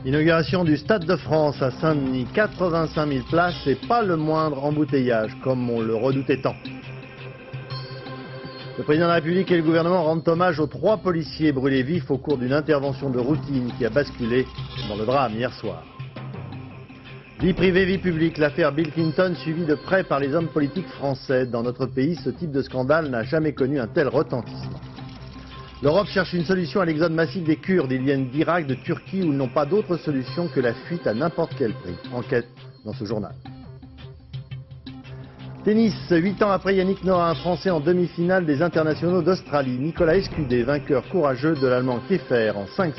Inauguration du Stade de France à Saint-Denis, 85 000 places et pas le moindre embouteillage, comme on le redoutait tant. Le président de la République et le gouvernement rendent hommage aux 3 policiers brûlés vifs au cours d'une intervention de routine qui a basculé dans le drame hier soir. Vie privée, vie publique, l'affaire Bill Clinton suivie de près par les hommes politiques français. Dans notre pays, ce type de scandale n'a jamais connu un tel retentissement. L'Europe cherche une solution à l'exode massif des Kurdes. Ils viennent d'Irak, de Turquie, où ils n'ont pas d'autre solution que la fuite à n'importe quel prix. Enquête dans ce journal. Tennis, 8 ans après Yannick Noah, un Français en demi-finale des internationaux d'Australie. Nicolas Escudé, vainqueur courageux de l'Allemand Keffer en 5-7.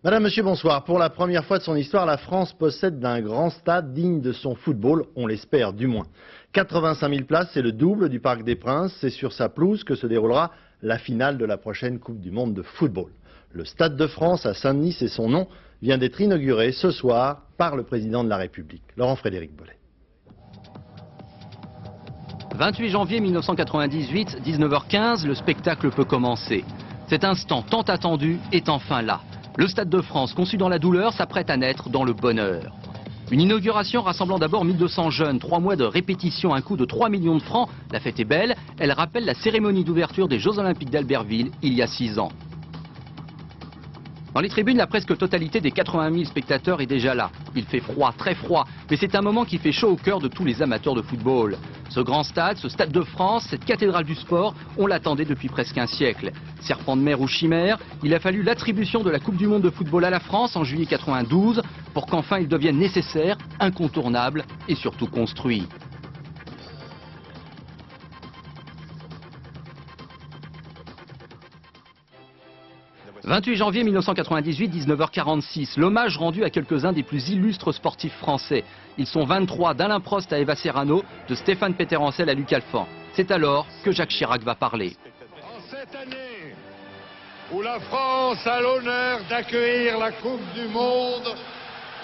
Madame, Monsieur, bonsoir. Pour la première fois de son histoire, la France possède d'un grand stade digne de son football, on l'espère du moins. 85 000 places, c'est le double du Parc des Princes. C'est sur sa pelouse que se déroulera la finale de la prochaine Coupe du Monde de football. Le Stade de France à Saint-Denis, c'est son nom, vient d'être inauguré ce soir par le président de la République, Laurent-Frédéric Bollet. 28 janvier 1998, 19h15, le spectacle peut commencer. Cet instant tant attendu est enfin là. Le Stade de France, conçu dans la douleur, s'apprête à naître dans le bonheur. Une inauguration rassemblant d'abord 1200 jeunes, 3 mois de répétition, un coût de 3 millions de francs. La fête est belle, elle rappelle la cérémonie d'ouverture des Jeux Olympiques d'Albertville il y a 6 ans. Dans les tribunes, la presque totalité des 80 000 spectateurs est déjà là. Il fait froid, très froid, mais c'est un moment qui fait chaud au cœur de tous les amateurs de football. Ce grand stade, ce Stade de France, cette cathédrale du sport, on l'attendait depuis presque un siècle. Serpent de mer ou chimère, il a fallu l'attribution de la Coupe du Monde de football à la France en juillet 92 pour qu'enfin il devienne nécessaire, incontournable et surtout construit. « 28 janvier 1998, 19h46, l'hommage rendu à quelques-uns des plus illustres sportifs français. Ils sont 23, d'Alain Prost à Eva Serrano, de Stéphane Peter-Ancel à Luc Alphand. C'est alors que Jacques Chirac va parler. En cette année où la France a l'honneur d'accueillir la Coupe du Monde,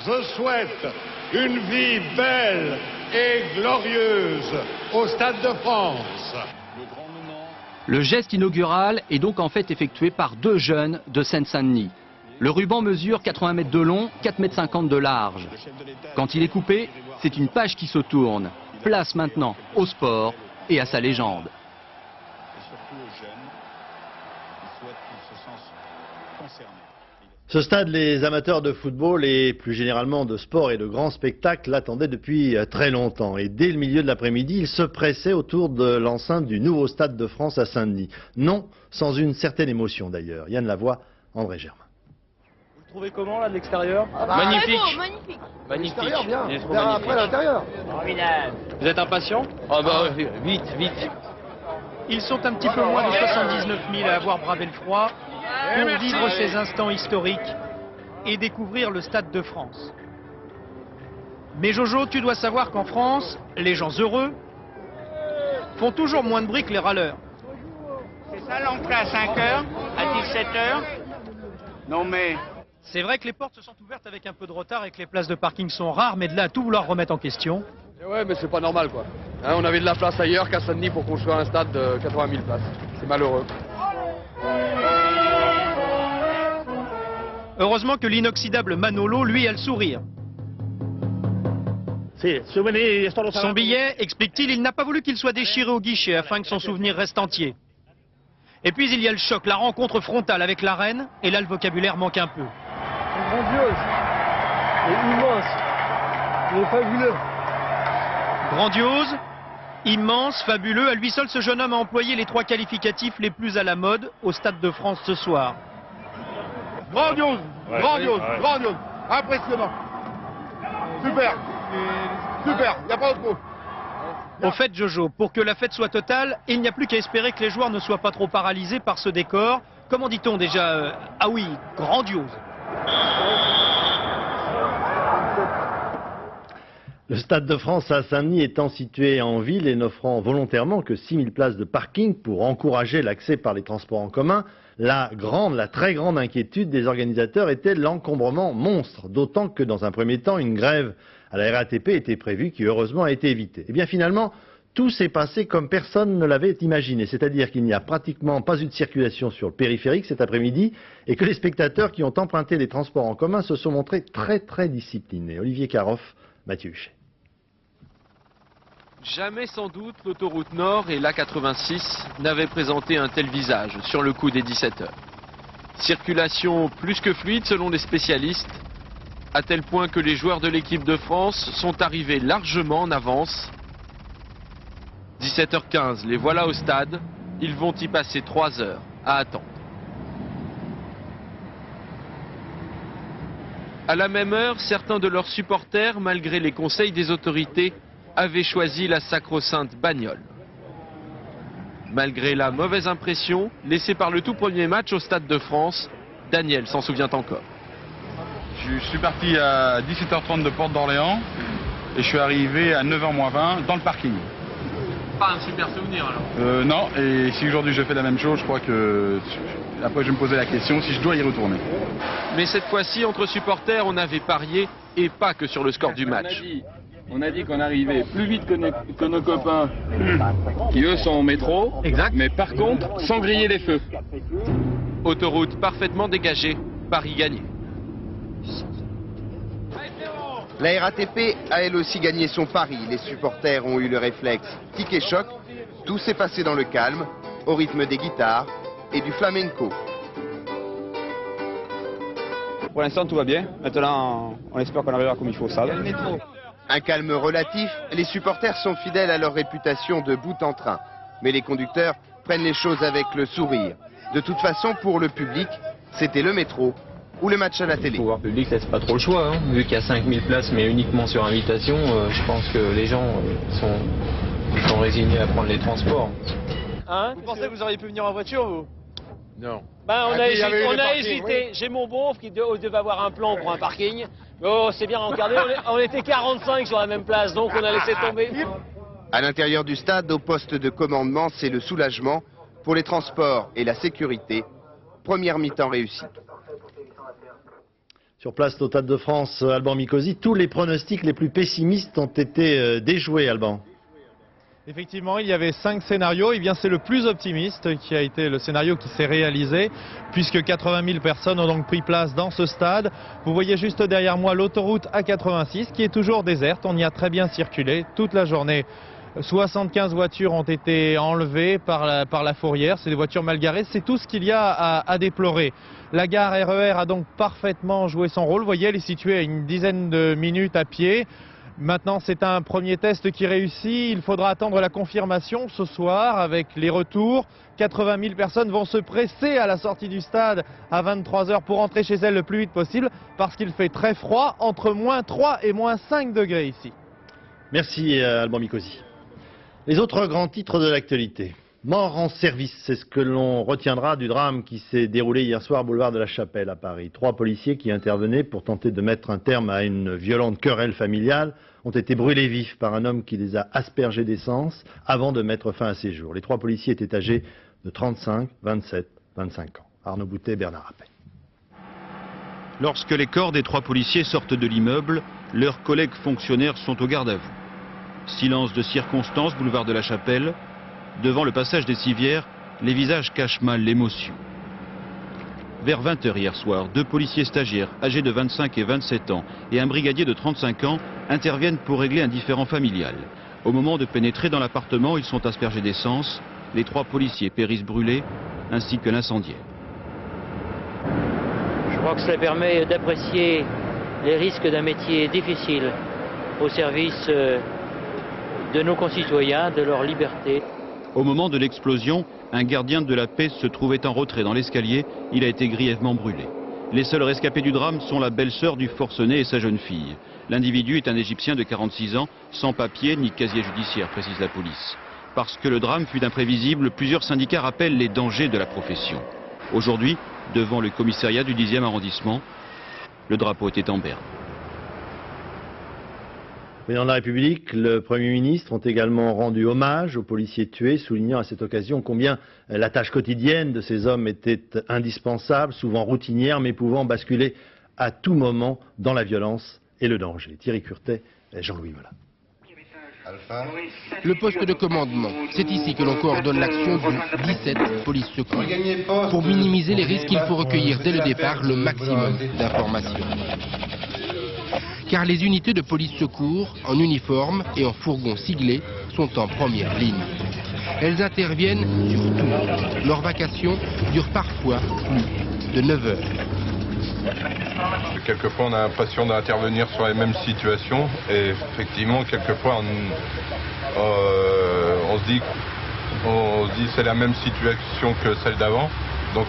je souhaite une vie belle et glorieuse au Stade de France. Le geste inaugural est donc en fait effectué par 2 jeunes de Seine-Saint-Denis. Le ruban mesure 80 mètres de long, 4,50 m de large. Quand il est coupé, c'est une page qui se tourne. Place maintenant au sport et à sa légende. Ce stade, les amateurs de football et plus généralement de sport et de grands spectacles l'attendaient depuis très longtemps. Et dès le milieu de l'après-midi, ils se pressaient autour de l'enceinte du nouveau Stade de France à Saint-Denis. Non, sans une certaine émotion d'ailleurs. Yann Lavoie, André Germain. Vous le trouvez comment là de l'extérieur? Magnifique. Magnifique. Magnifique. Bien. Il est trop magnifique. Après l'intérieur. Vous êtes impatient? Ah bah vite, vite. Ils sont un petit peu moins de 79 000 à avoir bravé le froid pour vivre ces instants historiques et découvrir le Stade de France. Mais Jojo, tu dois savoir qu'en France, les gens heureux font toujours moins de bruit que les râleurs. C'est ça l'entrée à 5h, à 17h? Non mais... C'est vrai que les portes se sont ouvertes avec un peu de retard et que les places de parking sont rares, mais de là à tout vouloir remettre en question... Et ouais, mais c'est pas normal quoi. Hein, on avait de la place ailleurs qu'à Saint-Denis pour construire un stade de 80 000 places. C'est malheureux. Heureusement que l'inoxydable Manolo, lui, a le sourire. Son billet, explique-t-il, il n'a pas voulu qu'il soit déchiré au guichet afin que son souvenir reste entier. Et puis il y a le choc, la rencontre frontale avec la reine, et là le vocabulaire manque un peu. C'est grandiose. C'est immense. C'est fabuleux. Grandiose, immense, fabuleux, à lui seul ce jeune homme a employé les 3 qualificatifs les plus à la mode au Stade de France ce soir. Grandiose, grandiose, grandiose, impressionnant. Super, super, il n'y a pas d'autre mot. Au fait, Jojo, pour que la fête soit totale, il n'y a plus qu'à espérer que les joueurs ne soient pas trop paralysés par ce décor. Comment dit-on déjà ah oui, grandiose. Le Stade de France à Saint-Denis étant situé en ville et n'offrant volontairement que 6 000 places de parking pour encourager l'accès par les transports en commun, la très grande inquiétude des organisateurs était l'encombrement monstre. D'autant que dans un premier temps, une grève à la RATP était prévu, qui heureusement a été évité. Et bien finalement, tout s'est passé comme personne ne l'avait imaginé, c'est-à-dire qu'il n'y a pratiquement pas eu de circulation sur le périphérique cet après-midi et que les spectateurs qui ont emprunté les transports en commun se sont montrés très disciplinés. Olivier Caroff, Mathieu Huchet. Jamais sans doute l'autoroute Nord et l'A86 n'avaient présenté un tel visage sur le coup des 17 heures. Circulation plus que fluide selon les spécialistes, à tel point que les joueurs de l'équipe de France sont arrivés largement en avance. 17h15, les voilà au stade, ils vont y passer 3 heures à attendre. À la même heure, certains de leurs supporters, malgré les conseils des autorités, avaient choisi la sacro-sainte bagnole. Malgré la mauvaise impression laissée par le tout premier match au Stade de France, Daniel s'en souvient encore. Je suis parti à 17h30 de Porte d'Orléans et je suis arrivé à 9h-20 dans le parking. Pas un super souvenir alors. Non, et si aujourd'hui je fais la même chose, je crois que après je vais me poser la question si je dois y retourner. Mais cette fois-ci, entre supporters, on avait parié et pas que sur le score du match. On a dit qu'on arrivait plus vite que nos copains qui eux sont au métro, exact. Mais par contre sans griller les feux. Autoroute parfaitement dégagée, Paris gagné. La RATP a elle aussi gagné son pari. Les supporters ont eu le réflexe tic et choc. Tout s'est passé dans le calme, au rythme des guitares et du flamenco. Pour l'instant tout va bien. Maintenant on espère qu'on arrivera comme il faut au stade. Un calme relatif, les supporters sont fidèles à leur réputation de bout en train. Mais les conducteurs prennent les choses avec le sourire. De toute façon, pour le public, c'était le métro ou le match à la télé. Le pouvoir public, c'est pas trop le choix. Hein. Vu qu'il y a 5000 places, mais uniquement sur invitation, je pense que les gens sont résignés à prendre les transports. Hein, vous pensez que vous auriez pu venir en voiture, vous? Non. Ben, on a hésité. J'ai mon beauf qui devait avoir un plan pour un parking. Oh, c'est bien encadré. On était 45 sur la même place, donc on a laissé tomber. À l'intérieur du stade, au poste de commandement, c'est le soulagement. Pour les transports et la sécurité, première mi-temps réussie. Sur place au Stade de France, Alban Mikosi, tous les pronostics les plus pessimistes ont été déjoués, Alban. Effectivement, il y avait 5 scénarios, et bien c'est le plus optimiste qui a été le scénario qui s'est réalisé, puisque 80 000 personnes ont donc pris place dans ce stade. Vous voyez juste derrière moi l'autoroute A86 qui est toujours déserte, on y a très bien circulé toute la journée. 75 voitures ont été enlevées par la fourrière, c'est des voitures mal garées, c'est tout ce qu'il y a à déplorer. La gare RER a donc parfaitement joué son rôle, vous voyez elle est située à une dizaine de minutes à pied. Maintenant c'est un premier test qui réussit, il faudra attendre la confirmation ce soir avec les retours. 80 000 personnes vont se presser à la sortie du stade à 23 h pour rentrer chez elles le plus vite possible parce qu'il fait très froid, entre -3 et -5 degrés ici. Merci Alban Mikosi. Les autres grands titres de l'actualité. Mort en service, c'est ce que l'on retiendra du drame qui s'est déroulé hier soir boulevard de la Chapelle à Paris. 3 policiers qui intervenaient pour tenter de mettre un terme à une violente querelle familiale ont été brûlés vifs par un homme qui les a aspergés d'essence avant de mettre fin à ses jours. Les 3 policiers étaient âgés de 35, 27, 25 ans. Arnaud Boutet, Bernard Rappel. Lorsque les corps des 3 policiers sortent de l'immeuble, leurs collègues fonctionnaires sont au garde à vous. Silence de circonstance, boulevard de la Chapelle. Devant le passage des civières, les visages cachent mal l'émotion. Vers 20 h hier soir, 2 policiers stagiaires âgés de 25 et 27 ans et un brigadier de 35 ans interviennent pour régler un différend familial. Au moment de pénétrer dans l'appartement, ils sont aspergés d'essence. Les 3 policiers périssent brûlés, ainsi que l'incendiaire. Je crois que cela permet d'apprécier les risques d'un métier difficile au service de nos concitoyens, de leur liberté. Au moment de l'explosion, un gardien de la paix se trouvait en retrait dans l'escalier. Il a été grièvement brûlé. Les seuls rescapés du drame sont la belle-sœur du forcené et sa jeune fille. L'individu est un Égyptien de 46 ans, sans papier ni casier judiciaire, précise la police. Parce que le drame fut imprévisible, plusieurs syndicats rappellent les dangers de la profession. Aujourd'hui, devant le commissariat du 10e arrondissement, le drapeau était en berne. Président de la République, le Premier ministre ont également rendu hommage aux policiers tués, soulignant à cette occasion combien la tâche quotidienne de ces hommes était indispensable, souvent routinière, mais pouvant basculer à tout moment dans la violence et le danger. Thierry Curtet, Jean-Louis Mola. Le poste de commandement, c'est ici que l'on coordonne l'action du 17 police secours. Pour minimiser les risques, il faut recueillir dès le départ le maximum d'informations. Car les unités de police secours, en uniforme et en fourgon siglé, sont en première ligne. Elles interviennent sur tout. Leur vacation dure parfois plus de 9 heures. Quelquefois on a l'impression d'intervenir sur les mêmes situations et effectivement quelquefois on se dit c'est la même situation que celle d'avant, donc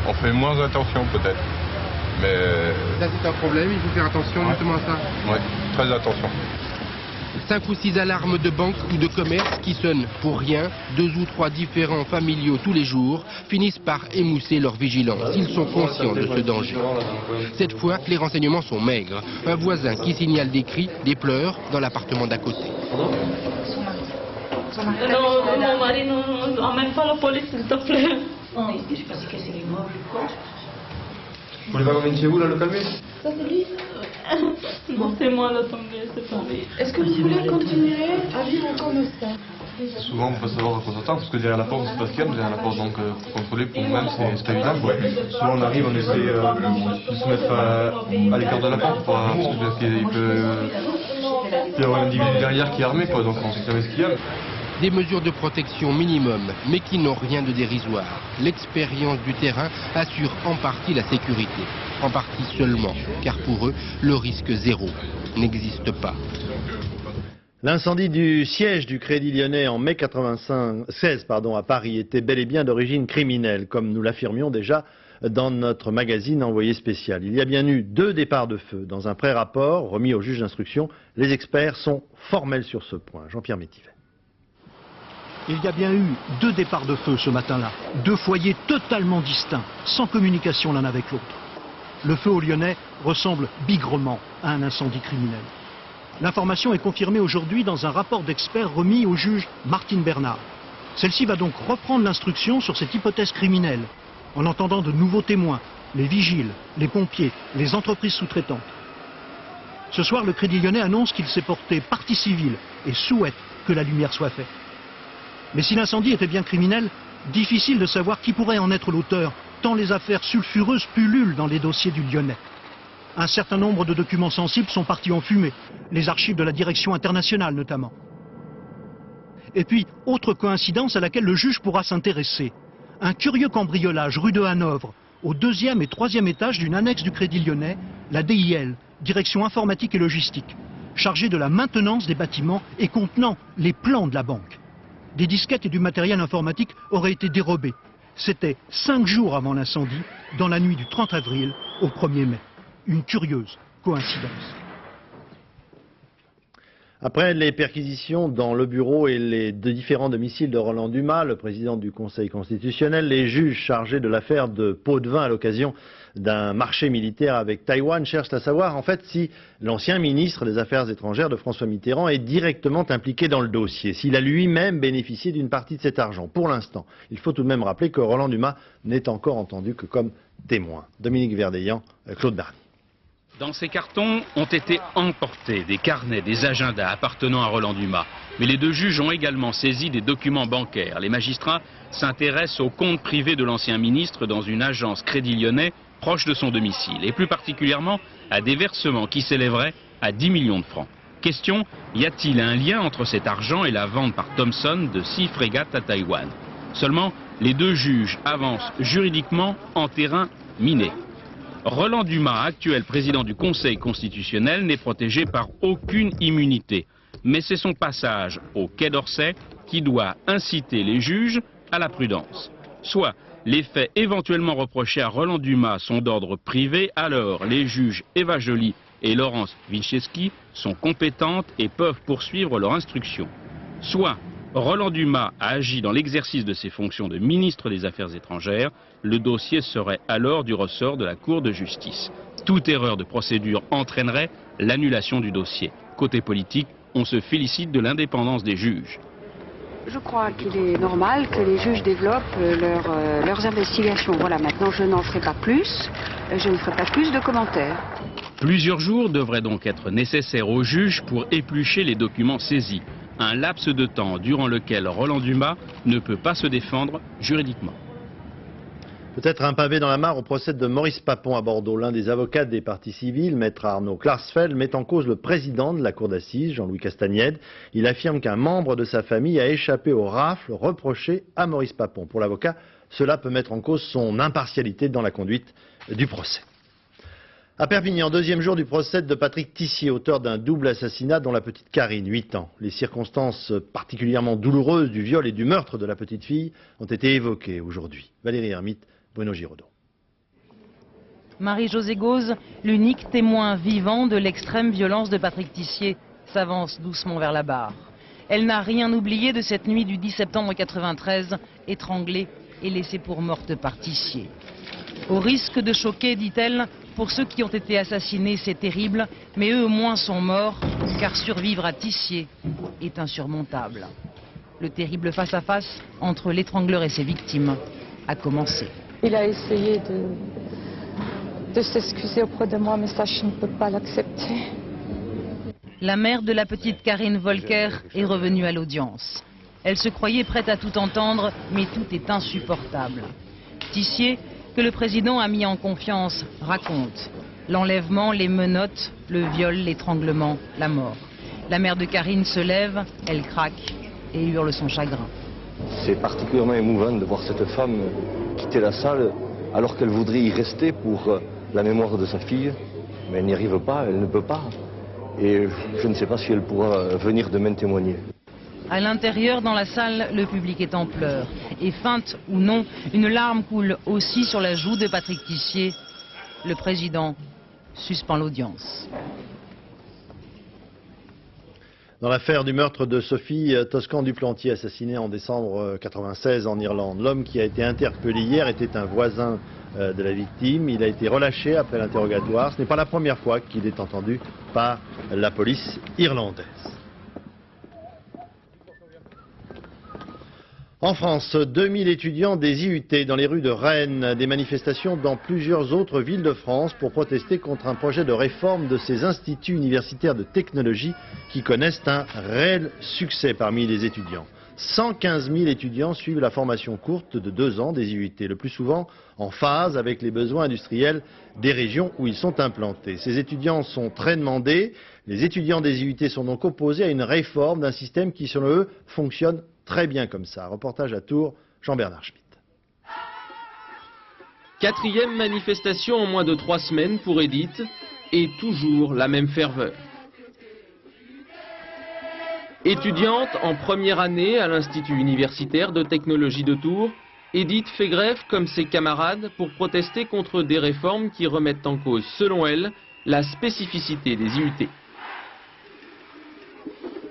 on fait moins attention peut-être. Mais ça c'est un problème, il faut faire attention justement à ça. Oui, très attention. 5 ou 6 alarmes de banque ou de commerce qui sonnent pour rien, 2 ou 3 différents familiaux tous les jours, finissent par émousser leur vigilance. Ils sont conscients de ce danger. Cette fois, les renseignements sont maigres. Un voisin qui signale des cris, des pleurs dans l'appartement d'à côté. Non, mon mari n'emmène pas la police, s'il te plaît. Je sais pas si c'est les morts, je crois. Vous voulez pas qu'on vienne chez vous là le calmer? Ça c'est lui. Non, c'est moi l'attendez, c'est pas lui. Est-ce que vous voulez continuer à vivre comme ça? Souvent on peut savoir à quoi s'attendre parce que derrière la porte c'est pas calme, derrière la porte donc pour contrôler pour nous-mêmes c'est pas évident quoi. Souvent on arrive, on essaie de se mettre à l'écart de la porte parce qu'il peut y avoir un individu derrière qui est armé quoi, donc on sait jamais ce qu'il y a. Des mesures de protection minimum, mais qui n'ont rien de dérisoire. L'expérience du terrain assure en partie la sécurité. En partie seulement, car pour eux, le risque zéro n'existe pas. L'incendie du siège du Crédit Lyonnais en mai 1996 à Paris était bel et bien d'origine criminelle, comme nous l'affirmions déjà dans notre magazine Envoyé spécial. Il y a bien eu 2 départs de feu. Dans un pré-rapport remis au juge d'instruction, les experts sont formels sur ce point. Jean-Pierre Métivet. Il y a bien eu 2 départs de feu ce matin-là, 2 foyers totalement distincts, sans communication l'un avec l'autre. Le feu au Lyonnais ressemble bigrement à un incendie criminel. L'information est confirmée aujourd'hui dans un rapport d'experts remis au juge Martine Bernard. Celle-ci va donc reprendre l'instruction sur cette hypothèse criminelle, en entendant de nouveaux témoins, les vigiles, les pompiers, les entreprises sous-traitantes. Ce soir, le Crédit Lyonnais annonce qu'il s'est porté partie civile et souhaite que la lumière soit faite. Mais si l'incendie était bien criminel, difficile de savoir qui pourrait en être l'auteur, tant les affaires sulfureuses pullulent dans les dossiers du Lyonnais. Un certain nombre de documents sensibles sont partis en fumée, les archives de la direction internationale notamment. Et puis, autre coïncidence à laquelle le juge pourra s'intéresser, un curieux cambriolage rue de Hanovre, au 2e et 3e étage d'une annexe du Crédit Lyonnais, la DIL, Direction informatique et logistique, chargée de la maintenance des bâtiments et contenant les plans de la banque. Des disquettes et du matériel informatique auraient été dérobés. C'était 5 jours avant l'incendie, dans la nuit du 30 avril au 1er mai. Une curieuse coïncidence. Après les perquisitions dans le bureau et les différents domiciles de Roland Dumas, le président du Conseil constitutionnel, les juges chargés de l'affaire de pots de vin à l'occasion d'un marché militaire avec Taïwan cherchent à savoir en fait si l'ancien ministre des Affaires étrangères de François Mitterrand est directement impliqué dans le dossier, s'il a lui-même bénéficié d'une partie de cet argent. Pour l'instant, il faut tout de même rappeler que Roland Dumas n'est encore entendu que comme témoin. Dominique Verdeillan, Claude Bernier. Dans ces cartons ont été emportés des carnets, des agendas appartenant à Roland Dumas. Mais les 2 juges ont également saisi des documents bancaires. Les magistrats s'intéressent aux comptes privés de l'ancien ministre dans une agence Crédit Lyonnais proche de son domicile. Et plus particulièrement à des versements qui s'élèveraient à 10 millions de francs. Question, y a-t-il un lien entre cet argent et la vente par Thomson de 6 frégates à Taïwan? Seulement, les 2 juges avancent juridiquement en terrain miné. Roland Dumas, actuel président du Conseil constitutionnel, n'est protégé par aucune immunité. Mais c'est son passage au Quai d'Orsay qui doit inciter les juges à la prudence. Soit les faits éventuellement reprochés à Roland Dumas sont d'ordre privé, alors les juges Eva Joly et Laurence Wilczewski sont compétentes et peuvent poursuivre leur instruction. Soit Roland Dumas a agi dans l'exercice de ses fonctions de ministre des Affaires étrangères, le dossier serait alors du ressort de la Cour de justice. Toute erreur de procédure entraînerait l'annulation du dossier. Côté politique, on se félicite de l'indépendance des juges. Je crois qu'il est normal que les juges développent leurs investigations. Voilà, maintenant je n'en ferai pas plus, je ne ferai pas plus de commentaires. Plusieurs jours devraient donc être nécessaires aux juges pour éplucher les documents saisis. Un laps de temps durant lequel Roland Dumas ne peut pas se défendre juridiquement. Peut-être un pavé dans la mare au procès de Maurice Papon à Bordeaux. L'un des avocats des parties civiles, maître Arnaud Klarsfeld, met en cause le président de la cour d'assises, Jean-Louis Castagnède. Il affirme qu'un membre de sa famille a échappé aux rafles reprochées à Maurice Papon. Pour l'avocat, cela peut mettre en cause son impartialité dans la conduite du procès. À Perpignan, deuxième jour du procès de Patrick Tissier, auteur d'un double assassinat dont la petite Karine, 8 ans. Les circonstances particulièrement douloureuses du viol et du meurtre de la petite fille ont été évoquées aujourd'hui. Valérie Hermite, Bruno Giraudot. Marie-Josée Gauze, l'unique témoin vivant de l'extrême violence de Patrick Tissier, s'avance doucement vers la barre. Elle n'a rien oublié de cette nuit du 10 septembre 1993, étranglée et laissée pour morte par Tissier. Au risque de choquer, dit-elle, pour ceux qui ont été assassinés, c'est terrible, mais eux au moins sont morts, car survivre à Tissier est insurmontable. Le terrible face-à-face entre l'étrangleur et ses victimes a commencé. Il a essayé de s'excuser auprès de moi, mais ça, je ne peux pas l'accepter. La mère de la petite Karine Volker est revenue à l'audience. Elle se croyait prête à tout entendre, mais tout est insupportable. Tissier, que le président a mis en confiance, raconte l'enlèvement, les menottes, le viol, l'étranglement, la mort. La mère de Karine se lève, elle craque et hurle son chagrin. C'est particulièrement émouvant de voir cette femme quitter la salle alors qu'elle voudrait y rester pour la mémoire de sa fille, mais elle n'y arrive pas, elle ne peut pas. Et je ne sais pas si elle pourra venir demain témoigner. À l'intérieur, dans la salle, le public est en pleurs. Et feinte ou non, une larme coule aussi sur la joue de Patrick Tissier. Le président suspend l'audience. Dans l'affaire du meurtre de Sophie Toscan-Duplantier, assassinée en décembre 1996 en Irlande, l'homme qui a été interpellé hier était un voisin de la victime. Il a été relâché après l'interrogatoire. Ce n'est pas la première fois qu'il est entendu par la police irlandaise. En France, 2000 étudiants des IUT dans les rues de Rennes, des manifestations dans plusieurs autres villes de France pour protester contre un projet de réforme de ces instituts universitaires de technologie qui connaissent un réel succès parmi les étudiants. 115 000 étudiants suivent la formation courte de 2 ans des IUT, le plus souvent en phase avec les besoins industriels des régions où ils sont implantés. Ces étudiants sont très demandés. Les étudiants des IUT sont donc opposés à une réforme d'un système qui, selon eux, fonctionne très bien comme ça. Reportage à Tours, Jean-Bernard Schmitt. 4e manifestation en moins de 3 semaines pour Edith, et toujours la même ferveur. Étudiante en première année à l'Institut universitaire de technologie de Tours, Edith fait grève comme ses camarades pour protester contre des réformes qui remettent en cause, selon elle, la spécificité des IUT.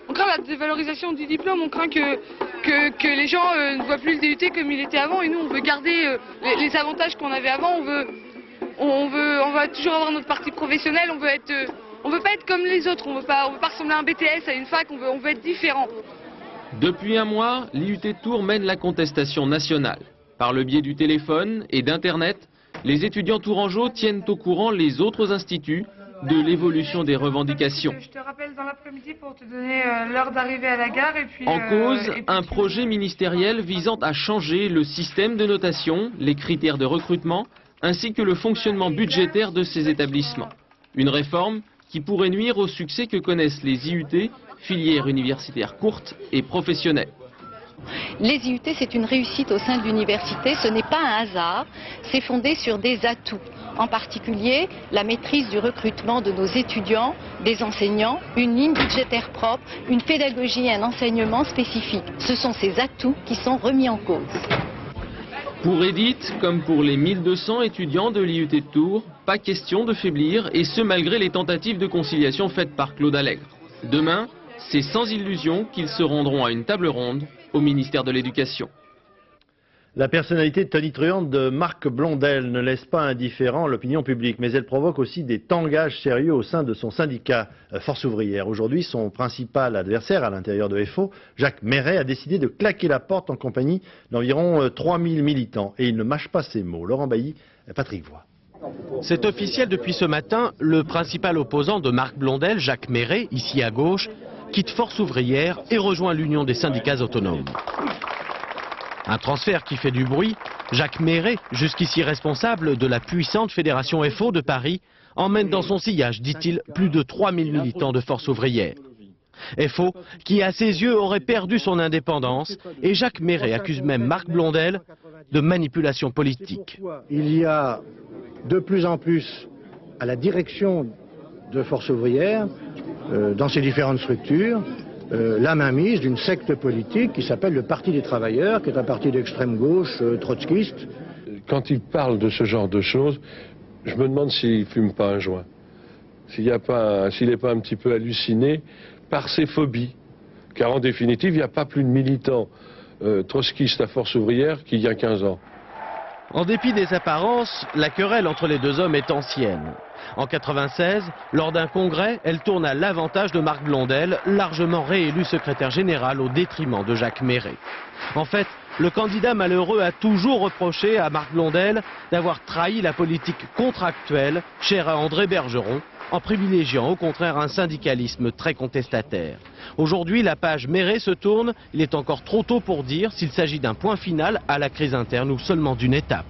On craint la dévalorisation du diplôme, on craint que les gens ne voient plus le DUT comme il était avant, et nous on veut garder les avantages qu'on avait avant, on va toujours avoir notre partie professionnelle, on veut pas être comme les autres, on veut pas ressembler à un BTS, à une fac, on veut être différent. Depuis un mois, l'IUT Tours mène la contestation nationale. Par le biais du téléphone et d'Internet, les étudiants tourangeaux tiennent au courant les autres instituts de l'évolution des revendications. Je te rappelle dans l'après-midi pour te donner l'heure d'arrivée à la gare. Et puis, en cause, un projet ministériel visant à changer le système de notation, les critères de recrutement, ainsi que le fonctionnement budgétaire de ces établissements. Une réforme qui pourrait nuire au succès que connaissent les IUT, filières universitaires courtes et professionnelles. Les IUT, c'est une réussite au sein de l'université, ce n'est pas un hasard, c'est fondé sur des atouts. En particulier, la maîtrise du recrutement de nos étudiants, des enseignants, une ligne budgétaire propre, une pédagogie et un enseignement spécifique. Ce sont ces atouts qui sont remis en cause. Pour Edith, comme pour les 1200 étudiants de l'IUT de Tours, pas question de faiblir, et ce malgré les tentatives de conciliation faites par Claude Allègre. Demain, c'est sans illusion qu'ils se rendront à une table ronde au ministère de l'Éducation. La personnalité tonitruante de Marc Blondel ne laisse pas indifférent l'opinion publique, mais elle provoque aussi des tangages sérieux au sein de son syndicat Force ouvrière. Aujourd'hui, son principal adversaire à l'intérieur de FO, Jacques Méret, a décidé de claquer la porte en compagnie d'environ 3000 militants. Et il ne mâche pas ses mots. Laurent Bailly, Patrick Voix. C'est officiel depuis ce matin, le principal opposant de Marc Blondel, Jacques Méret, ici à gauche, quitte Force ouvrière et rejoint l'Union des syndicats autonomes. Un transfert qui fait du bruit. Jacques Méret, jusqu'ici responsable de la puissante fédération FO de Paris, emmène dans son sillage, dit-il, plus de 3000 militants de Force ouvrière. FO qui, à ses yeux, aurait perdu son indépendance, et Jacques Méret accuse même Marc Blondel de manipulation politique. Il y a de plus en plus à la direction de Force ouvrière, dans ses différentes structures, la mainmise d'une secte politique qui s'appelle le Parti des travailleurs, qui est un parti d'extrême gauche trotskiste. Quand il parle de ce genre de choses, je me demande s'il ne fume pas un joint, s'il n'est pas un petit peu halluciné par ses phobies. Car en définitive, il n'y a pas plus de militants trotskistes à Force ouvrière qu'il y a 15 ans. En dépit des apparences, la querelle entre les deux hommes est ancienne. En 1996, lors d'un congrès, elle tourne à l'avantage de Marc Blondel, largement réélu secrétaire général au détriment de Jacques Méret. En fait, le candidat malheureux a toujours reproché à Marc Blondel d'avoir trahi la politique contractuelle chère à André Bergeron, en privilégiant au contraire un syndicalisme très contestataire. Aujourd'hui, la page Méret se tourne. Il est encore trop tôt pour dire s'il s'agit d'un point final à la crise interne ou seulement d'une étape.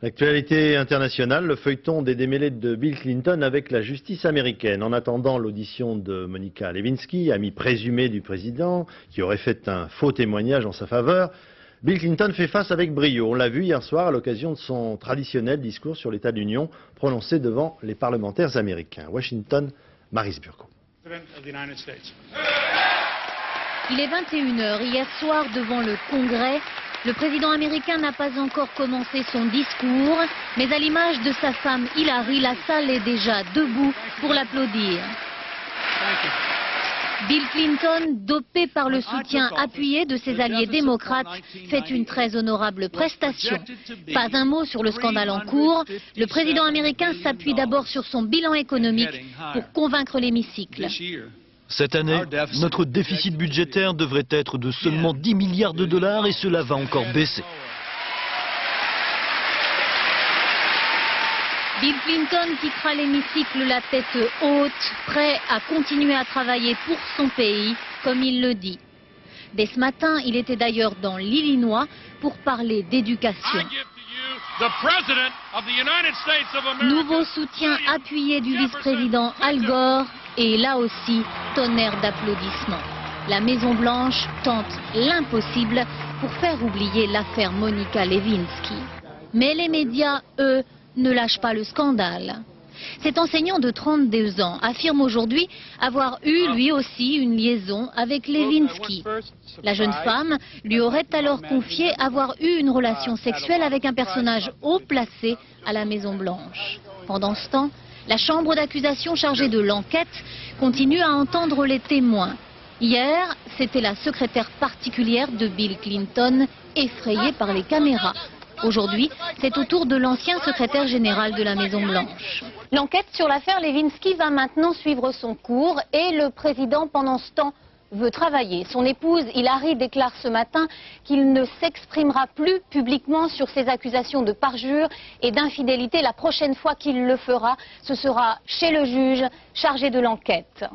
L'actualité internationale, le feuilleton des démêlés de Bill Clinton avec la justice américaine. En attendant l'audition de Monica Lewinsky, amie présumée du président, qui aurait fait un faux témoignage en sa faveur, Bill Clinton fait face avec brio. On l'a vu hier soir à l'occasion de son traditionnel discours sur l'état de l'Union prononcé devant les parlementaires américains. Washington, Maris Burko. Il est 21h. Hier soir, devant le Congrès, le président américain n'a pas encore commencé son discours, mais à l'image de sa femme Hillary, la salle est déjà debout pour l'applaudir. Bill Clinton, dopé par le soutien appuyé de ses alliés démocrates, fait une très honorable prestation. Pas un mot sur le scandale en cours. Le président américain s'appuie d'abord sur son bilan économique pour convaincre l'hémicycle. Cette année, notre déficit budgétaire devrait être de seulement 10 milliards de dollars et cela va encore baisser. Bill Clinton quittera l'hémicycle la tête haute, prêt à continuer à travailler pour son pays, comme il le dit. Dès ce matin, il était d'ailleurs dans l'Illinois pour parler d'éducation. Nouveau soutien appuyé du vice-président Al Gore et là aussi, tonnerre d'applaudissements. La Maison-Blanche tente l'impossible pour faire oublier l'affaire Monica Lewinsky. Mais les médias, eux, ne lâchent pas le scandale. Cet enseignant de 32 ans affirme aujourd'hui avoir eu lui aussi une liaison avec Lewinsky. La jeune femme lui aurait alors confié avoir eu une relation sexuelle avec un personnage haut placé à la Maison-Blanche. Pendant ce temps, la chambre d'accusation chargée de l'enquête continue à entendre les témoins. Hier, c'était la secrétaire particulière de Bill Clinton, effrayée par les caméras. Aujourd'hui, c'est au tour de l'ancien secrétaire général de la Maison-Blanche. L'enquête sur l'affaire Lewinsky va maintenant suivre son cours et le président, pendant ce temps, veut travailler. Son épouse, Hillary, déclare ce matin qu'il ne s'exprimera plus publiquement sur ces accusations de parjure et d'infidélité. La prochaine fois qu'il le fera, ce sera chez le juge chargé de l'enquête.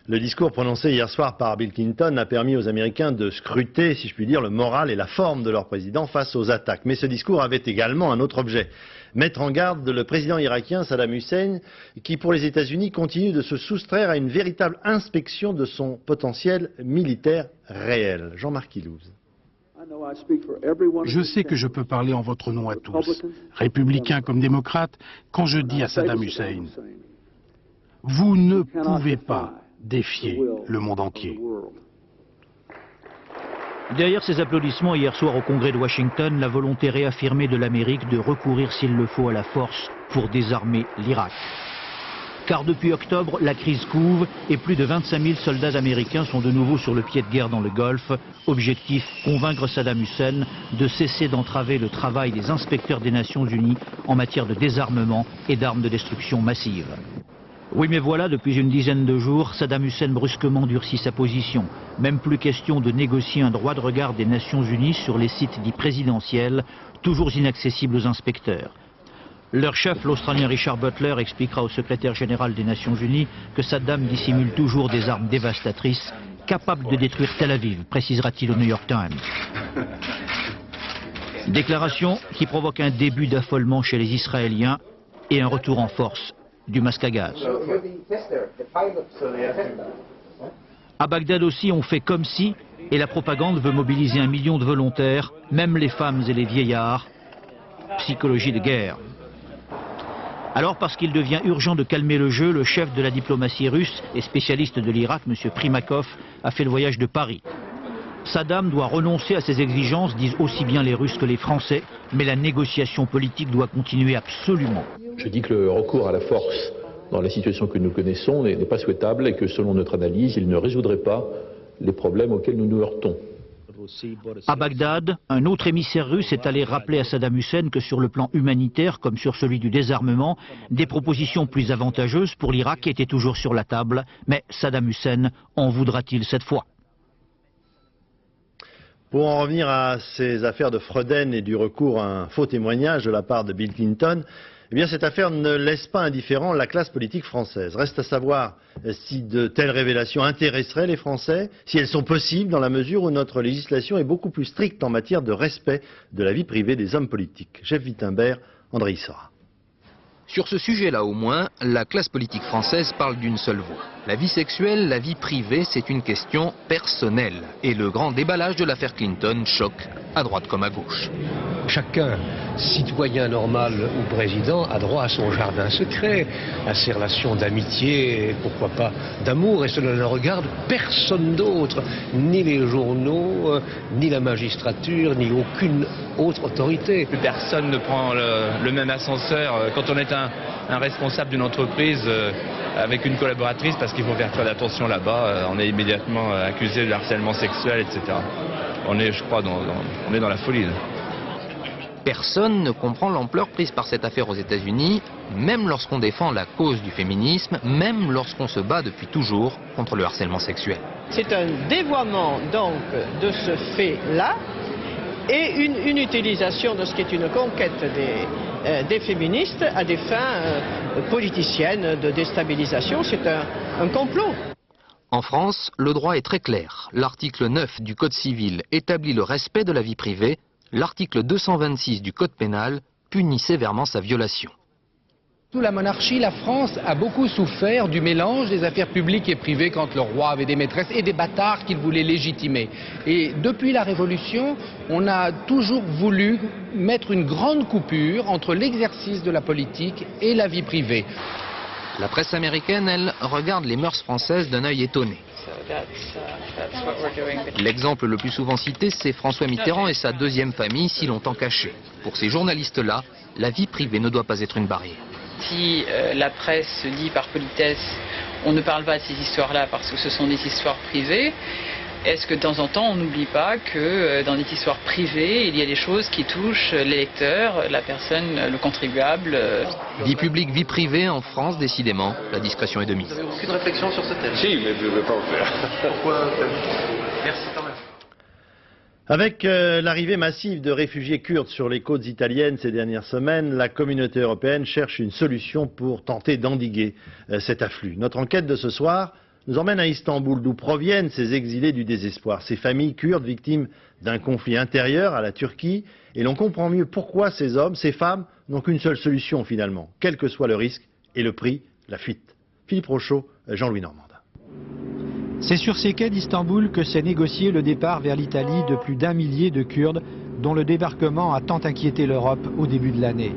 Le discours prononcé hier soir par Bill Clinton a permis aux Américains de scruter, si je puis dire, le moral et la forme de leur président face aux attaques. Mais ce discours avait également un autre objet. Mettre en garde le président irakien Saddam Hussein, qui pour les États-Unis continue de se soustraire à une véritable inspection de son potentiel militaire réel. Jean-Marc Ilouz. Je sais que je peux parler en votre nom à tous, républicains comme démocrates, quand je dis à Saddam Hussein, vous ne pouvez pas défier le monde entier. Derrière ces applaudissements hier soir au Congrès de Washington, la volonté réaffirmée de l'Amérique de recourir s'il le faut à la force pour désarmer l'Irak. Car depuis octobre, la crise couve et plus de 25 000 soldats américains sont de nouveau sur le pied de guerre dans le Golfe. Objectif, convaincre Saddam Hussein de cesser d'entraver le travail des inspecteurs des Nations Unies en matière de désarmement et d'armes de destruction massive. Oui, mais voilà, depuis une dizaine de jours, Saddam Hussein brusquement durcit sa position. Même plus question de négocier un droit de regard des Nations Unies sur les sites dits présidentiels, toujours inaccessibles aux inspecteurs. Leur chef, l'Australien Richard Butler, expliquera au secrétaire général des Nations Unies que Saddam dissimule toujours des armes dévastatrices, capables de détruire Tel Aviv, précisera-t-il au New York Times. Déclaration qui provoque un début d'affolement chez les Israéliens et un retour en force du masque à gaz. À Bagdad aussi, on fait comme si, et la propagande veut mobiliser 1 million de volontaires, même les femmes et les vieillards. Psychologie de guerre. Alors, parce qu'il devient urgent de calmer le jeu, le chef de la diplomatie russe et spécialiste de l'Irak, M. Primakov, a fait le voyage de Paris. Saddam doit renoncer à ses exigences, disent aussi bien les Russes que les Français, mais la négociation politique doit continuer absolument. Je dis que le recours à la force dans la situation que nous connaissons n'est pas souhaitable et que selon notre analyse, il ne résoudrait pas les problèmes auxquels nous nous heurtons. À Bagdad, un autre émissaire russe est allé rappeler à Saddam Hussein que sur le plan humanitaire, comme sur celui du désarmement, des propositions plus avantageuses pour l'Irak étaient toujours sur la table. Mais Saddam Hussein en voudra-t-il cette fois ? Pour en revenir à ces affaires de Freuden et du recours à un faux témoignage de la part de Bill Clinton, eh bien cette affaire ne laisse pas indifférent la classe politique française. Reste à savoir si de telles révélations intéresseraient les Français, si elles sont possibles dans la mesure où notre législation est beaucoup plus stricte en matière de respect de la vie privée des hommes politiques. Jeff Wittenberg, André Issora. Sur ce sujet-là au moins, la classe politique française parle d'une seule voix. La vie sexuelle, la vie privée, c'est une question personnelle. Et le grand déballage de l'affaire Clinton choque à droite comme à gauche. Chacun, citoyen normal ou président, a droit à son jardin secret, à ses relations d'amitié, pourquoi pas d'amour, et cela ne regarde personne d'autre, ni les journaux, ni la magistrature, ni aucune autre autorité. Plus personne ne prend le même ascenseur quand on est un responsable d'une entreprise avec une collaboratrice parce qu'il faut faire très attention là-bas, on est immédiatement accusé de harcèlement sexuel, etc. On est, je crois, on est dans la folie. Là. Personne ne comprend l'ampleur prise par cette affaire aux États-Unis, même lorsqu'on défend la cause du féminisme, même lorsqu'on se bat depuis toujours contre le harcèlement sexuel. C'est un dévoiement donc de ce fait-là et une utilisation de ce qui est une conquête des féministes à des fins politiciennes de déstabilisation. C'est un complot. En France, le droit est très clair. L'article 9 du Code civil établit le respect de la vie privée. L'article 226 du Code pénal punit sévèrement sa violation. Sous la monarchie, la France a beaucoup souffert du mélange des affaires publiques et privées quand le roi avait des maîtresses et des bâtards qu'il voulait légitimer. Et depuis la Révolution, on a toujours voulu mettre une grande coupure entre l'exercice de la politique et la vie privée. La presse américaine, elle, regarde les mœurs françaises d'un œil étonné. L'exemple le plus souvent cité, c'est François Mitterrand et sa deuxième famille, si longtemps cachée. Pour ces journalistes-là, la vie privée ne doit pas être une barrière. Si la presse se dit par politesse, on ne parle pas de ces histoires-là parce que ce sont des histoires privées, est-ce que de temps en temps on n'oublie pas que dans des histoires privées, il y a des choses qui touchent l'électeur, la personne, le contribuable Vie publique, vie privée, en France, décidément, la discrétion est de mise. Vous n'avez aucune réflexion sur ce thème? Si, mais je ne vais pas en faire. Pourquoi? Merci quand même. Avec l'arrivée massive de réfugiés kurdes sur les côtes italiennes ces dernières semaines, la communauté européenne cherche une solution pour tenter d'endiguer cet afflux. Notre enquête de ce soir nous emmène à Istanbul, d'où proviennent ces exilés du désespoir, ces familles kurdes victimes d'un conflit intérieur à la Turquie. Et l'on comprend mieux pourquoi ces hommes, ces femmes, n'ont qu'une seule solution finalement, quel que soit le risque et le prix, la fuite. Philippe Rochaud, Jean-Louis Normand. C'est sur ces quais d'Istanbul que s'est négocié le départ vers l'Italie de plus d'1 millier de Kurdes dont le débarquement a tant inquiété l'Europe au début de l'année.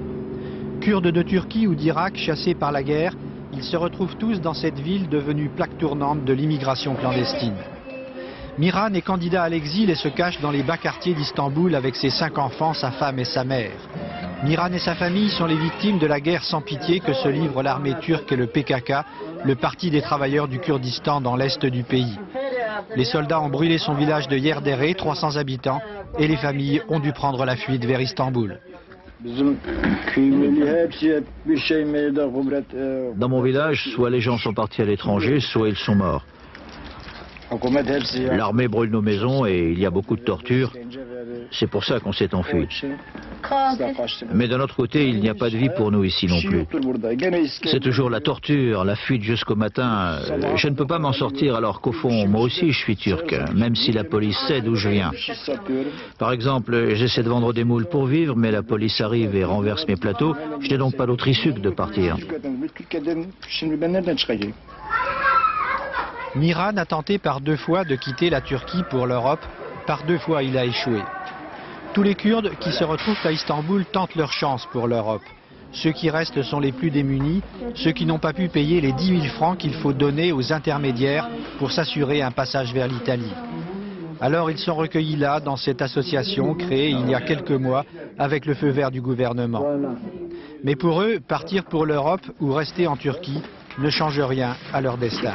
Kurdes de Turquie ou d'Irak chassés par la guerre, ils se retrouvent tous dans cette ville devenue plaque tournante de l'immigration clandestine. Miran est candidat à l'exil et se cache dans les bas quartiers d'Istanbul avec ses 5 enfants, sa femme et sa mère. Miran et sa famille sont les victimes de la guerre sans pitié que se livrent l'armée turque et le PKK, le Parti des travailleurs du Kurdistan dans l'est du pays. Les soldats ont brûlé son village de Yerdere, 300 habitants, et les familles ont dû prendre la fuite vers Istanbul. Dans mon village, soit les gens sont partis à l'étranger, soit ils sont morts. L'armée brûle nos maisons et il y a beaucoup de tortures. C'est pour ça qu'on s'est enfui. Mais d'un autre côté, il n'y a pas de vie pour nous ici non plus. C'est toujours la torture, la fuite jusqu'au matin. Je ne peux pas m'en sortir alors qu'au fond, moi aussi je suis turc, même si la police sait d'où je viens. Par exemple, j'essaie de vendre des moules pour vivre, mais la police arrive et renverse mes plateaux. Je n'ai donc pas d'autre issue que de partir. Miran a tenté par 2 fois de quitter la Turquie pour l'Europe. Par 2 fois, il a échoué. Tous les Kurdes qui se retrouvent à Istanbul tentent leur chance pour l'Europe. Ceux qui restent sont les plus démunis, ceux qui n'ont pas pu payer les 10 000 francs qu'il faut donner aux intermédiaires pour s'assurer un passage vers l'Italie. Alors ils sont recueillis là, dans cette association créée il y a quelques mois avec le feu vert du gouvernement. Mais pour eux, partir pour l'Europe ou rester en Turquie ne change rien à leur destin.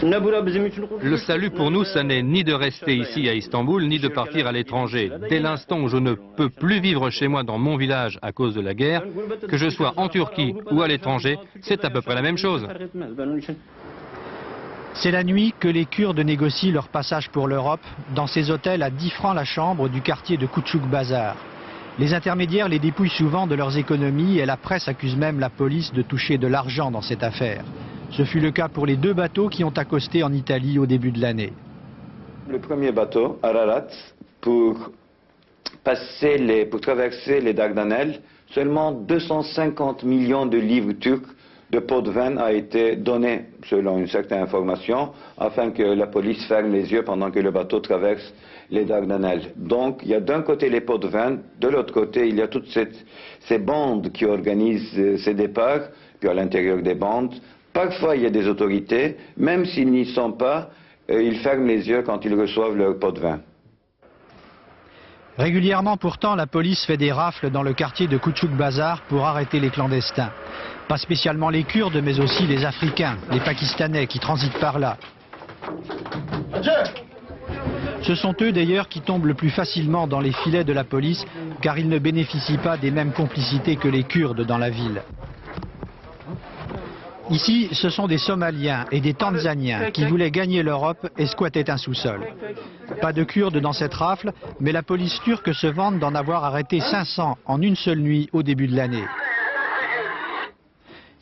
Le salut pour nous, ça n'est ni de rester ici à Istanbul, ni de partir à l'étranger. Dès l'instant où je ne peux plus vivre chez moi dans mon village à cause de la guerre, que je sois en Turquie ou à l'étranger, c'est à peu près la même chose. C'est la nuit que les Kurdes négocient leur passage pour l'Europe dans ces hôtels à 10 francs la chambre du quartier de Küçük Bazar. Les intermédiaires les dépouillent souvent de leurs économies et la presse accuse même la police de toucher de l'argent dans cette affaire. Ce fut le cas pour les 2 bateaux qui ont accosté en Italie au début de l'année. Le premier bateau, Ararat, pour traverser les Dardanelles, seulement 250 millions de livres turcs de pots de vin a été donné, selon une certaine information, afin que la police ferme les yeux pendant que le bateau traverse les Dardanelles. Donc, il y a d'un côté les pots de vin, de l'autre côté, il y a toutes ces bandes qui organisent ces départs, puis à l'intérieur des bandes, parfois il y a des autorités, même s'ils n'y sont pas, ils ferment les yeux quand ils reçoivent leur pot de vin. Régulièrement pourtant, la police fait des rafles dans le quartier de Küçük Bazar pour arrêter les clandestins. Pas spécialement les Kurdes, mais aussi les Africains, les Pakistanais qui transitent par là. Ce sont eux d'ailleurs qui tombent le plus facilement dans les filets de la police, car ils ne bénéficient pas des mêmes complicités que les Kurdes dans la ville. Ici, ce sont des Somaliens et des Tanzaniens qui voulaient gagner l'Europe et squattaient un sous-sol. Pas de Kurdes dans cette rafle, mais la police turque se vante d'en avoir arrêté 500 en une seule nuit au début de l'année.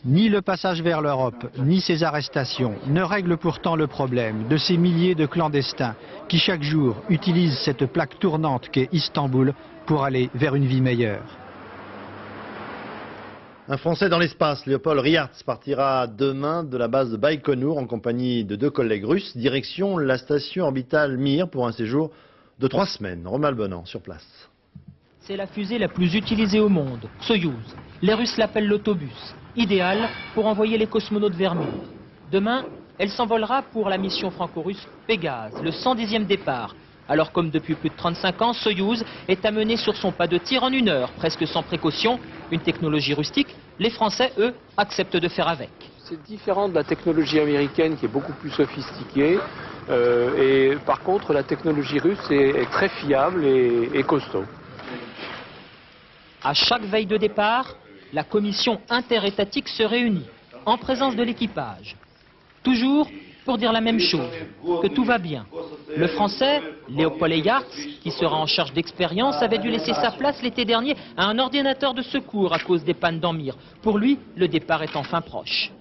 Ni le passage vers l'Europe, ni ces arrestations ne règlent pourtant le problème de ces milliers de clandestins qui chaque jour utilisent cette plaque tournante qu'est Istanbul pour aller vers une vie meilleure. Un Français dans l'espace, Léopold Ryarts, partira demain de la base de Baïkonour en compagnie de 2 collègues russes, direction la station orbitale Mir pour un séjour de 3 semaines. Romain Albonan, sur place. C'est la fusée la plus utilisée au monde, Soyouz. Les Russes l'appellent l'autobus, idéal pour envoyer les cosmonautes vers Mir. Demain, elle s'envolera pour la mission franco-russe Pégase, le 110e départ. Alors comme depuis plus de 35 ans, Soyouz est amené sur son pas de tir en 1 heure, presque sans précaution. Une technologie rustique, les Français, eux, acceptent de faire avec. C'est différent de la technologie américaine qui est beaucoup plus sophistiquée. Et par contre, la technologie russe est très fiable et costaud. À chaque veille de départ, la commission interétatique se réunit, en présence de l'équipage. Toujours pour dire la même chose, que tout va bien. Le Français, Léopold Ryarts, qui sera en charge d'expérience, avait dû laisser sa place l'été dernier à un ordinateur de secours à cause des pannes dans Mir. Pour lui, le départ est enfin proche.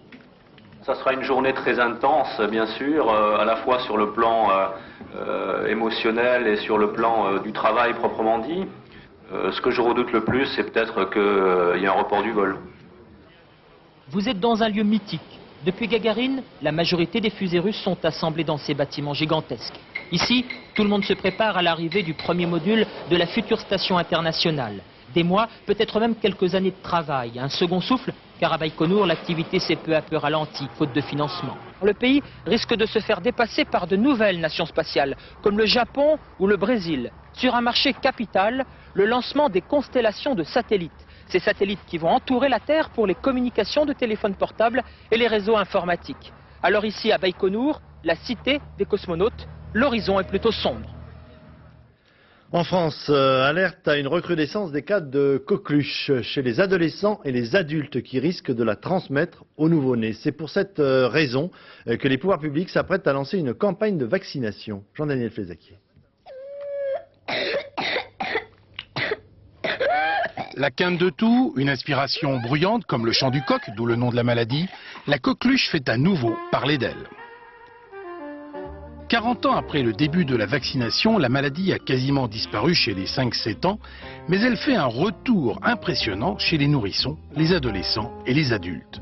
Ça sera une journée très intense, bien sûr, à la fois sur le plan émotionnel et sur le plan du travail proprement dit. Ce que je redoute le plus, c'est peut-être qu'il y ait un report du vol. Vous êtes dans un lieu mythique. Depuis Gagarine, la majorité des fusées russes sont assemblées dans ces bâtiments gigantesques. Ici, tout le monde se prépare à l'arrivée du premier module de la future station internationale. Des mois, peut-être même quelques années de travail. Un second souffle, car à Baïkonour, l'activité s'est peu à peu ralentie, faute de financement. Le pays risque de se faire dépasser par de nouvelles nations spatiales, comme le Japon ou le Brésil. sur un marché capital, le lancement des constellations de satellites. Ces satellites qui vont entourer la Terre pour les communications de téléphones portables et les réseaux informatiques. Alors ici à Baïkonour, la cité des cosmonautes, l'horizon est plutôt sombre. En France, alerte à une recrudescence des cas de coqueluche chez les adolescents et les adultes qui risquent de la transmettre aux nouveau-nés. C'est pour cette raison que les pouvoirs publics s'apprêtent à lancer une campagne de vaccination. Jean-Daniel Flezaquier. La quinte de toux, une inspiration bruyante comme le chant du coq, d'où le nom de la maladie, la coqueluche fait à nouveau parler d'elle. 40 ans après le début de la vaccination, la maladie a quasiment disparu chez les 5-7 ans, mais elle fait un retour impressionnant chez les nourrissons, les adolescents et les adultes.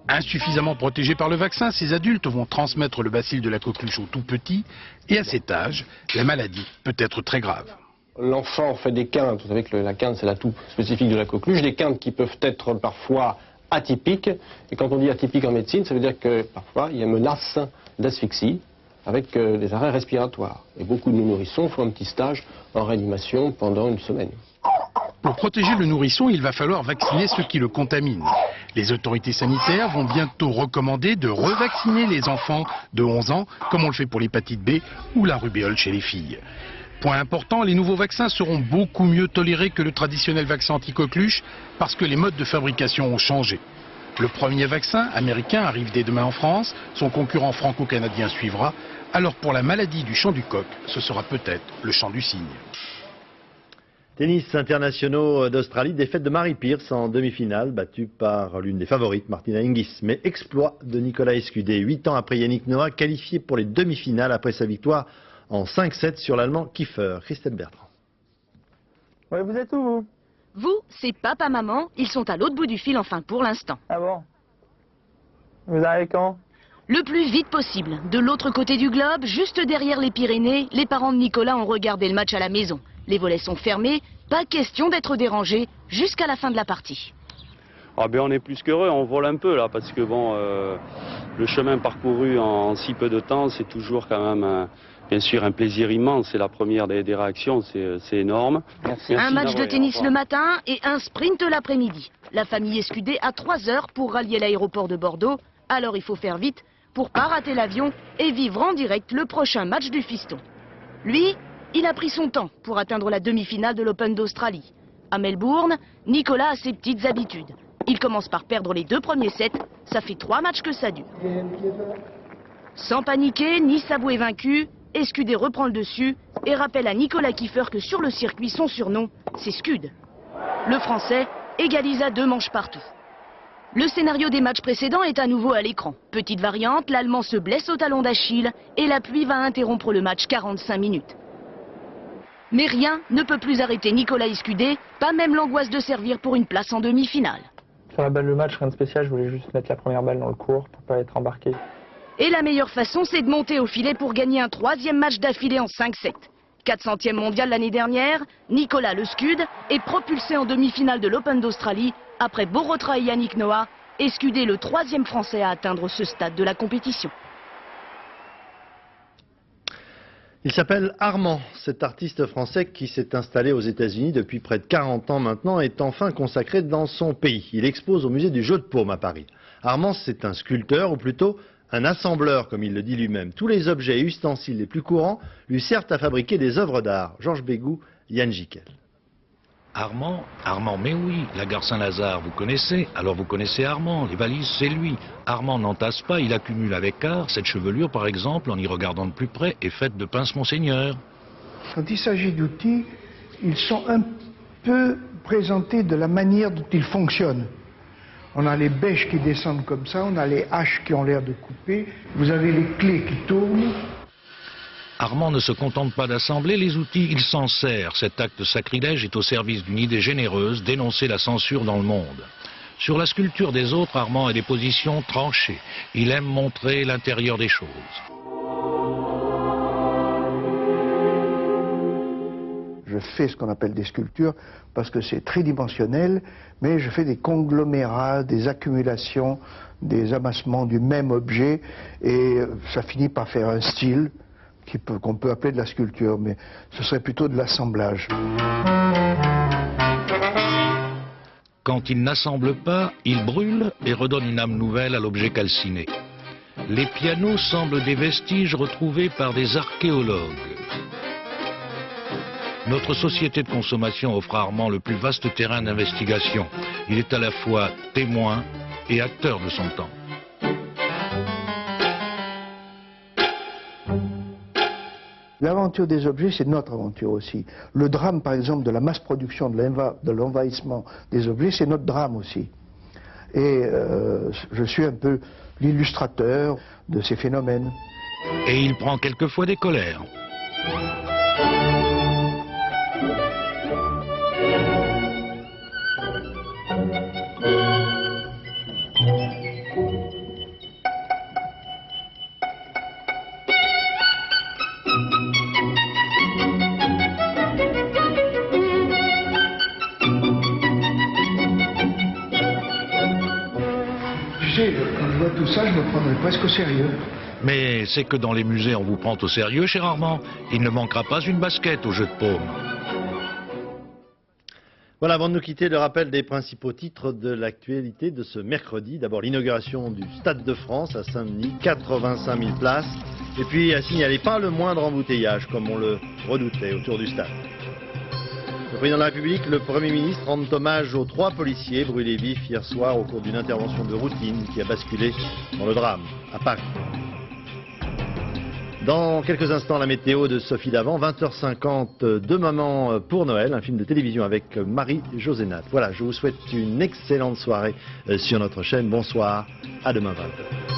Insuffisamment protégés par le vaccin, ces adultes vont transmettre le bacille de la coqueluche aux tout petits, et à cet âge, la maladie peut être très grave. L'enfant fait des quintes, vous savez que la quinte c'est la toux spécifique de la coqueluche, des quintes qui peuvent être parfois atypiques, et quand on dit atypique en médecine, ça veut dire que parfois il y a menace d'asphyxie, avec des arrêts respiratoires. Et beaucoup de nourrissons font un petit stage en réanimation pendant une semaine. Pour protéger le nourrisson, il va falloir vacciner ceux qui le contaminent. Les autorités sanitaires vont bientôt recommander de revacciner les enfants de 11 ans, comme on le fait pour l'hépatite B ou la rubéole chez les filles. Point important, les nouveaux vaccins seront beaucoup mieux tolérés que le traditionnel vaccin anti-coqueluche parce que les modes de fabrication ont changé. Le premier vaccin américain arrive dès demain en France, son concurrent franco-canadien suivra. Alors pour la maladie du chant du coq, ce sera peut-être le chant du cygne. Tennis internationaux d'Australie, défaite de Mary Pierce en demi-finale, battue par l'une des favorites, Martina Hingis. Mais exploit de Nicolas Escudé, 8 ans après Yannick Noah, qualifié pour les demi-finales après sa victoire en 5-7 sur l'Allemand Kiefer. Christelle Bertrand. Ouais, vous êtes où, vous? Vous, c'est papa-maman, ils sont à l'autre bout du fil, enfin pour l'instant. Ah bon? Vous arrivez quand? Le plus vite possible. De l'autre côté du globe, juste derrière les Pyrénées, les parents de Nicolas ont regardé le match à la maison. Les volets sont fermés, pas question d'être dérangés jusqu'à la fin de la partie. Ah ben on est plus qu'heureux, on vole un peu là, parce que bon, le chemin parcouru en si peu de temps, c'est toujours quand même... bien sûr, un plaisir immense, c'est la première des réactions, c'est énorme. Merci. Un match de tennis le matin et un sprint l'après-midi. La famille Escudé a 3 heures pour rallier l'aéroport de Bordeaux, alors il faut faire vite pour pas rater l'avion et vivre en direct le prochain match du fiston. Lui, il a pris son temps pour atteindre la demi-finale de l'Open d'Australie. À Melbourne, Nicolas a ses petites habitudes. Il commence par perdre les 2 premiers sets, ça fait 3 matchs que ça dure. Sans paniquer ni s'avouer vaincu, Escudé reprend le dessus et rappelle à Nicolas Kiefer que sur le circuit, son surnom, c'est Scud. Le Français égalise à 2 manches partout. Le scénario des matchs précédents est à nouveau à l'écran. Petite variante, l'Allemand se blesse au talon d'Achille et la pluie va interrompre le match 45 minutes. Mais rien ne peut plus arrêter Nicolas Escudé, pas même l'angoisse de servir pour une place en demi-finale. Sur la balle de match, rien de spécial, je voulais juste mettre la première balle dans le court pour pas être embarqué. Et la meilleure façon, c'est de monter au filet pour gagner un 3e match d'affilée en 5-7. 400e mondial l'année dernière, Nicolas le Scud est propulsé en demi-finale de l'Open d'Australie. Après Borotra et Yannick Noah, Escudé est le 3e Français à atteindre ce stade de la compétition. Il s'appelle Armand, cet artiste français qui s'est installé aux États-Unis depuis près de 40 ans maintenant est enfin consacré dans son pays. Il expose au musée du Jeu de Paume à Paris. Armand, c'est un sculpteur, ou plutôt un assembleur, comme il le dit lui-même. Tous les objets et ustensiles les plus courants lui servent à fabriquer des œuvres d'art. Georges Bégou, Yann Jiquel. Armand, mais oui, la gare Saint-Lazare, vous connaissez, alors vous connaissez Armand, les valises, c'est lui. Armand n'entasse pas, il accumule avec art. Cette chevelure, par exemple, en y regardant de plus près, est faite de pince Monseigneur. Quand il s'agit d'outils, ils sont un peu présentés de la manière dont ils fonctionnent. On a les bêches qui descendent comme ça, on a les haches qui ont l'air de couper, vous avez les clés qui tournent. Armand ne se contente pas d'assembler les outils, il s'en sert. Cet acte sacrilège est au service d'une idée généreuse, dénoncer la censure dans le monde. Sur la sculpture des autres, Armand a des positions tranchées. Il aime montrer l'intérieur des choses. Je fais ce qu'on appelle des sculptures parce que c'est tridimensionnel, mais je fais des conglomérats, des accumulations, des amassements du même objet et ça finit par faire un style qu'on peut appeler de la sculpture, mais ce serait plutôt de l'assemblage. Quand ils n'assemblent pas, ils brûlent et redonnent une âme nouvelle à l'objet calciné. Les pianos semblent des vestiges retrouvés par des archéologues. Notre société de consommation offre rarement le plus vaste terrain d'investigation. Il est à la fois témoin et acteur de son temps. L'aventure des objets, c'est notre aventure aussi. Le drame, par exemple, de la masse production, de l'envahissement des objets, c'est notre drame aussi. Et je suis un peu l'illustrateur de ces phénomènes. Et il prend quelquefois des colères. Quand je vois tout ça, je me prendrais presque au sérieux. Mais c'est que dans les musées, on vous prend au sérieux, cher Armand. Il ne manquera pas une basket au jeu de paume. Voilà, avant de nous quitter, le rappel des principaux titres de l'actualité de ce mercredi. D'abord, l'inauguration du Stade de France à Saint-Denis, 85 000 places. Et puis, à signaler, pas le moindre embouteillage, comme on le redoutait autour du stade. Le président de la République, le Premier ministre rendent hommage aux 3 policiers brûlés vifs hier soir au cours d'une intervention de routine qui a basculé dans le drame à Paris. Dans quelques instants, la météo de Sophie Davant, 20h50, Deux mamans pour Noël, un film de télévision avec Marie-Josée Natt. Voilà, je vous souhaite une excellente soirée sur notre chaîne. Bonsoir, à demain 20h.